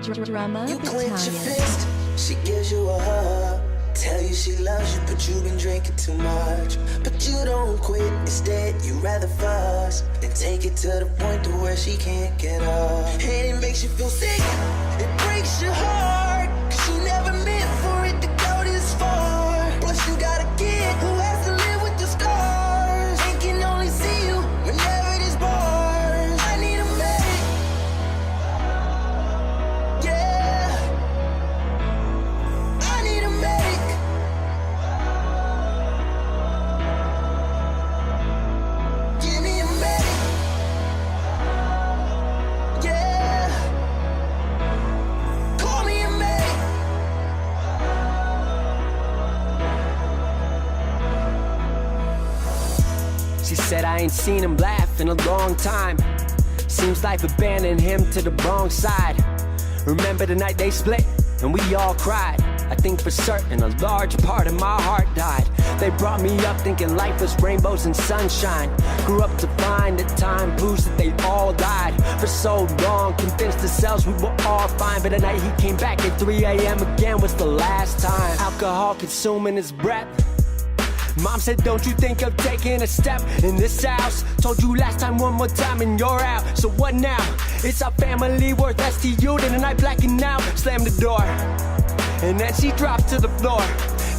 Drama You clench your Battalion. fist, she gives you a hug. Tell you she loves you, but you've been drinking too much. But you don't quit, instead you rather fuss and take it to the point to where she can't get up. And it makes you feel sick, it breaks your heart, 'cause you never meant for it to go this far. Plus you got a kid who has to live with the scars and can only see you whenever there's bars. I need a medic, yeah, I need a medic. Give me a medic, yeah, call me a medic. She said I ain't seen him laugh in a long time. Seems life abandoned him to the wrong side. Remember the night they split and we all cried. I think for certain a large part of my heart died. They brought me up thinking life was rainbows and sunshine. Grew up to find that time proves that they all died. For so long, convinced ourselves we were all fine. But the night he came back at 3 a.m. again was the last time. Alcohol consuming his breath. Mom said, don't you think of taking a step in this house? Told you last time one more time and you're out. So what now? Is our family worth less to you than a night blacking out? Slammed the door and then she dropped to the floor.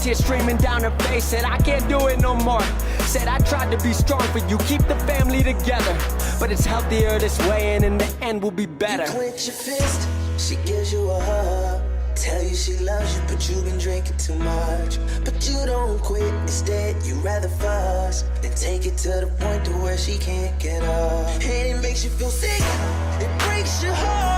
Tears streaming down her face, said I can't do it no more. Said I tried to be strong for you, keep the family together. But it's healthier this way and in the end we'll be better. You clench your fist, she gives you a hug. Tell you she loves you, but you've been drinking too much. But you don't quit, instead you rather fuss and take it to the point to where she can't get up. And it makes you feel sick, it breaks your heart.